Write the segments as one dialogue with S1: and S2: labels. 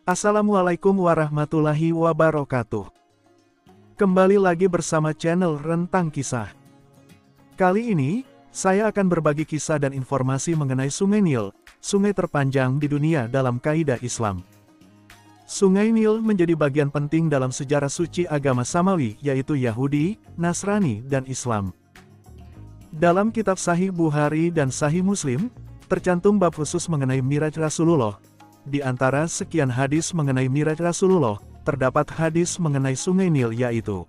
S1: Assalamualaikum warahmatullahi wabarakatuh. Kembali lagi bersama channel Rentang Kisah. Kali ini, saya akan berbagi kisah dan informasi mengenai Sungai Nil, sungai terpanjang di dunia dalam kaidah Islam. Sungai Nil menjadi bagian penting dalam sejarah suci agama Samawi, yaitu Yahudi, Nasrani, dan Islam. Dalam kitab Sahih Bukhari dan Sahih Muslim, tercantum bab khusus mengenai Miraj Rasulullah. Di antara sekian hadis mengenai Miraj Rasulullah, terdapat hadis mengenai Sungai Nil yaitu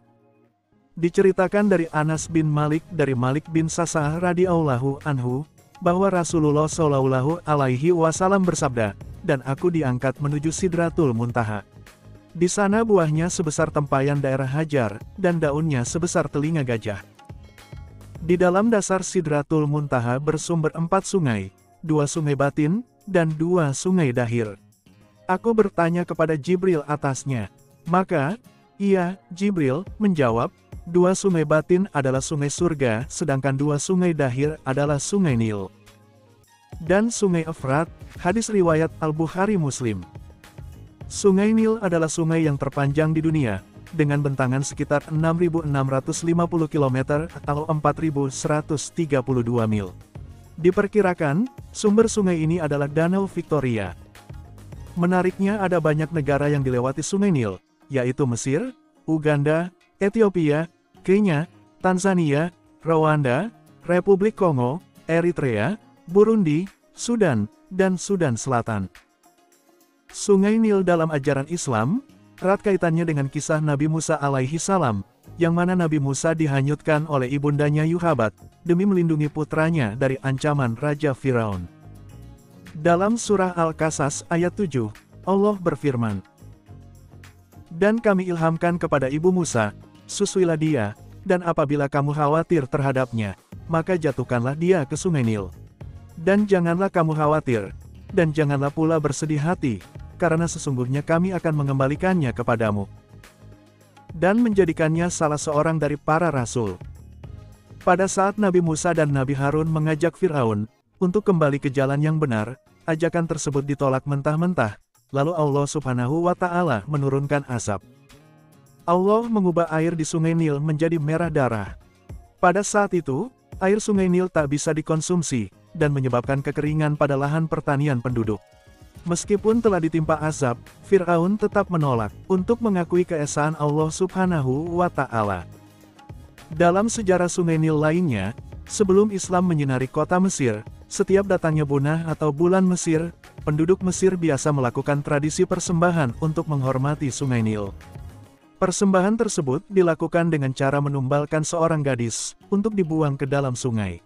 S1: diceritakan dari Anas bin Malik dari Malik bin Sasah radhiyallahu anhu, bahwa Rasulullah shallallahu alaihi wasallam bersabda, "Dan aku diangkat menuju Sidratul Muntaha. Di sana buahnya sebesar tempayan daerah Hajar, dan daunnya sebesar telinga gajah. Di dalam dasar Sidratul Muntaha bersumber 4 sungai, 2 sungai batin, dan 2 sungai dahir. Aku bertanya kepada Jibril atasnya. Maka, ia, Jibril, menjawab, 2 sungai batin adalah sungai surga, sedangkan 2 sungai dahir adalah sungai Nil. Dan sungai Efrat, hadis riwayat Al-Bukhari Muslim. Sungai Nil adalah sungai yang terpanjang di dunia, dengan bentangan sekitar 6.650 km atau 4.132 mil. Diperkirakan, sumber sungai ini adalah Danau Victoria. Menariknya ada banyak negara yang dilewati Sungai Nil, yaitu Mesir, Uganda, Ethiopia, Kenya, Tanzania, Rwanda, Republik Kongo, Eritrea, Burundi, Sudan, dan Sudan Selatan. Sungai Nil dalam ajaran Islam, erat kaitannya dengan kisah Nabi Musa alaihi salam, yang mana Nabi Musa dihanyutkan oleh ibundanya Yuhabat, demi melindungi putranya dari ancaman Raja Firaun. Dalam surah Al-Qasas ayat 7, Allah berfirman, "Dan kami ilhamkan kepada ibu Musa, susuilah dia, dan apabila kamu khawatir terhadapnya, maka jatuhkanlah dia ke Sungai Nil. Dan janganlah kamu khawatir, dan janganlah pula bersedih hati, karena sesungguhnya kami akan mengembalikannya kepadamu." Dan menjadikannya salah seorang dari para rasul. Pada saat Nabi Musa dan Nabi Harun mengajak Firaun untuk kembali ke jalan yang benar, ajakan tersebut ditolak mentah-mentah, lalu Allah Subhanahu wa Ta'ala menurunkan azab. Allah mengubah air di Sungai Nil menjadi merah darah. Pada saat itu, air Sungai Nil tak bisa dikonsumsi, dan menyebabkan kekeringan pada lahan pertanian penduduk. Meskipun telah ditimpa azab, Firaun tetap menolak untuk mengakui keesaan Allah Subhanahu wa Ta'ala. Dalam sejarah Sungai Nil lainnya, sebelum Islam menyinari kota Mesir, setiap datangnya bunah atau bulan Mesir, penduduk Mesir biasa melakukan tradisi persembahan untuk menghormati Sungai Nil. Persembahan tersebut dilakukan dengan cara menumbalkan seorang gadis untuk dibuang ke dalam sungai.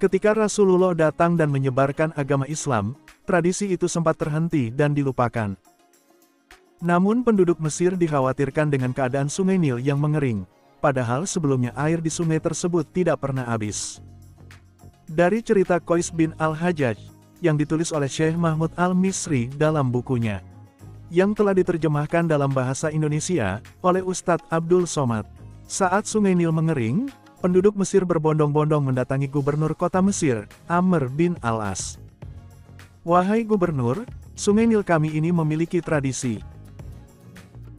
S1: Ketika Rasulullah datang dan menyebarkan agama Islam, tradisi itu sempat terhenti dan dilupakan. Namun penduduk Mesir dikhawatirkan dengan keadaan Sungai Nil yang mengering, padahal sebelumnya air di sungai tersebut tidak pernah habis. Dari cerita Qais bin Al-Hajjaj, yang ditulis oleh Syekh Mahmud Al-Misri dalam bukunya, yang telah diterjemahkan dalam bahasa Indonesia oleh Ustadz Abdul Somad. Saat Sungai Nil mengering, penduduk Mesir berbondong-bondong mendatangi gubernur kota Mesir, Amr bin Al-As. "Wahai gubernur, Sungai Nil kami ini memiliki tradisi.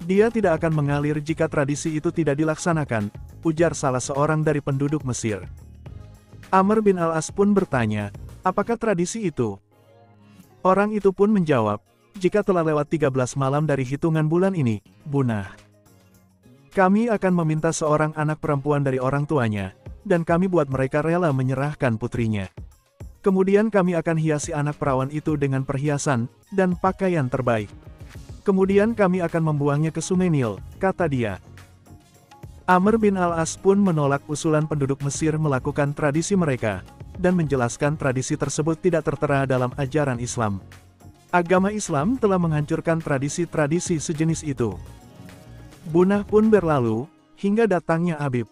S1: Dia tidak akan mengalir jika tradisi itu tidak dilaksanakan," ujar salah seorang dari penduduk Mesir. Amr bin Al-As pun bertanya, "Apakah tradisi itu?" Orang itu pun menjawab, "Jika telah lewat 13 malam dari hitungan bulan ini, bunah. Kami akan meminta seorang anak perempuan dari orang tuanya, dan kami buat mereka rela menyerahkan putrinya. Kemudian kami akan hiasi anak perawan itu dengan perhiasan dan pakaian terbaik. Kemudian kami akan membuangnya ke Sungai Nil," kata dia. Amr bin Al-As pun menolak usulan penduduk Mesir melakukan tradisi mereka, dan menjelaskan tradisi tersebut tidak tertera dalam ajaran Islam. Agama Islam telah menghancurkan tradisi-tradisi sejenis itu. Bunah pun berlalu, hingga datangnya Abib,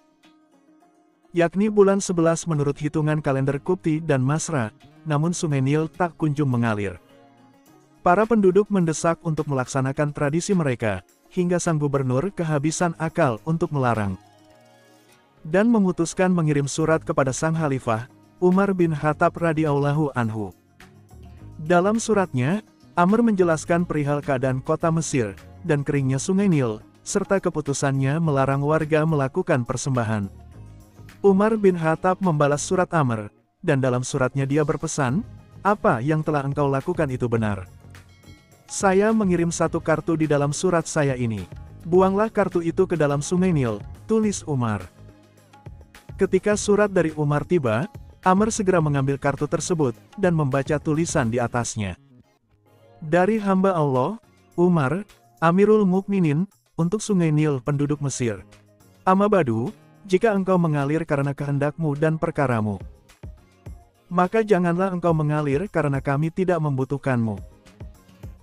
S1: yakni bulan 11 menurut hitungan kalender Qibti dan Masra, namun Sungai Nil tak kunjung mengalir. Para penduduk mendesak untuk melaksanakan tradisi mereka, hingga sang gubernur kehabisan akal untuk melarang. Dan memutuskan mengirim surat kepada sang khalifah, Umar bin Khattab radhiyallahu anhu. Dalam suratnya, Amr menjelaskan perihal keadaan kota Mesir, dan keringnya sungai Nil, serta keputusannya melarang warga melakukan persembahan. Umar bin Khattab membalas surat Amr, dan dalam suratnya dia berpesan, "Apa yang telah engkau lakukan itu benar. Saya mengirim satu kartu di dalam surat saya ini. Buanglah kartu itu ke dalam sungai Nil," tulis Umar. Ketika surat dari Umar tiba, Amr segera mengambil kartu tersebut, dan membaca tulisan di atasnya. Dari hamba Allah, Umar, Amirul Mukminin, untuk sungai Nil penduduk Mesir. Amma ba'du, jika engkau mengalir karena kehendakmu dan perkaramu, maka janganlah engkau mengalir karena kami tidak membutuhkanmu.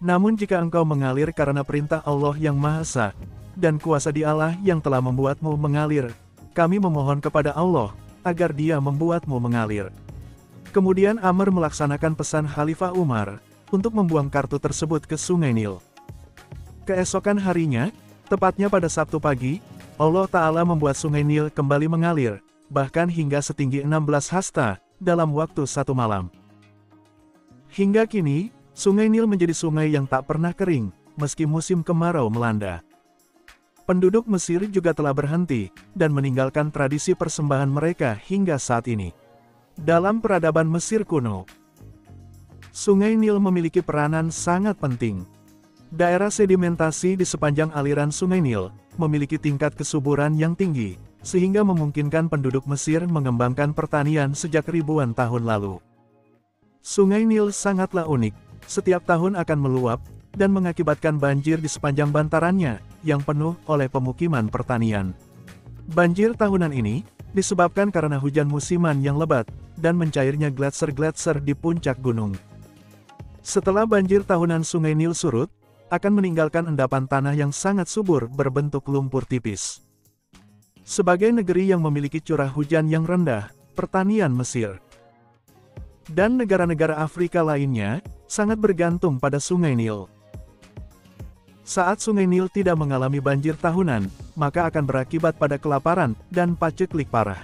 S1: Namun jika engkau mengalir karena perintah Allah yang Maha Esa, dan kuasa Dialah yang telah membuatmu mengalir, kami memohon kepada Allah, agar Dia membuatmu mengalir. Kemudian Amr melaksanakan pesan Khalifah Umar, untuk membuang kartu tersebut ke sungai Nil. Keesokan harinya, tepatnya pada Sabtu pagi, Allah Ta'ala membuat sungai Nil kembali mengalir, bahkan hingga setinggi 16 hasta, dalam waktu 1 malam. Hingga kini, sungai Nil menjadi sungai yang tak pernah kering, meski musim kemarau melanda. Penduduk Mesir juga telah berhenti, dan meninggalkan tradisi persembahan mereka hingga saat ini. Dalam peradaban Mesir kuno, sungai Nil memiliki peranan sangat penting. Daerah sedimentasi di sepanjang aliran sungai Nil memiliki tingkat kesuburan yang tinggi, sehingga memungkinkan penduduk Mesir mengembangkan pertanian sejak ribuan tahun lalu. Sungai Nil sangatlah unik, setiap tahun akan meluap, dan mengakibatkan banjir di sepanjang bantarannya, yang penuh oleh pemukiman pertanian. Banjir tahunan ini disebabkan karena hujan musiman yang lebat, dan mencairnya gletser-gletser di puncak gunung. Setelah banjir tahunan sungai Nil surut, akan meninggalkan endapan tanah yang sangat subur berbentuk lumpur tipis. Sebagai negeri yang memiliki curah hujan yang rendah, pertanian Mesir dan negara-negara Afrika lainnya sangat bergantung pada sungai Nil. Saat sungai Nil tidak mengalami banjir tahunan, maka akan berakibat pada kelaparan dan paceklik parah.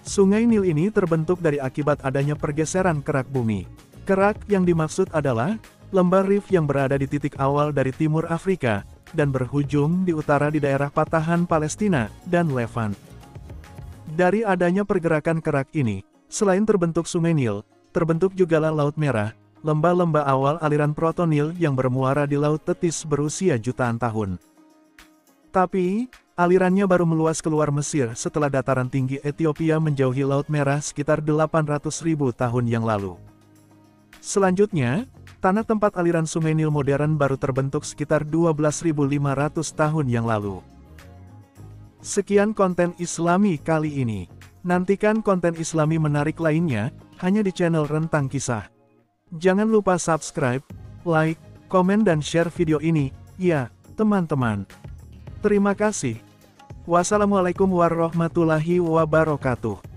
S1: Sungai Nil ini terbentuk dari akibat adanya pergeseran kerak bumi. Kerak yang dimaksud adalah lembah Rif yang berada di titik awal dari timur Afrika, dan berhujung di utara di daerah patahan Palestina dan Levant. Dari adanya pergerakan kerak ini, selain terbentuk sungai Nil, terbentuk jugalah Laut Merah, lembah-lembah awal aliran Proto-Nil yang bermuara di Laut Tetis berusia jutaan tahun. Tapi, alirannya baru meluas keluar Mesir setelah dataran tinggi Ethiopia menjauhi Laut Merah sekitar 800.000 tahun yang lalu. Selanjutnya, tanah tempat aliran sungai Nil modern baru terbentuk sekitar 12.500 tahun yang lalu. Sekian konten Islami kali ini. Nantikan konten Islami menarik lainnya, hanya di channel Rentang Kisah. Jangan lupa subscribe, like, komen dan share video ini, ya, teman-teman. Terima kasih. Wassalamualaikum warahmatullahi wabarakatuh.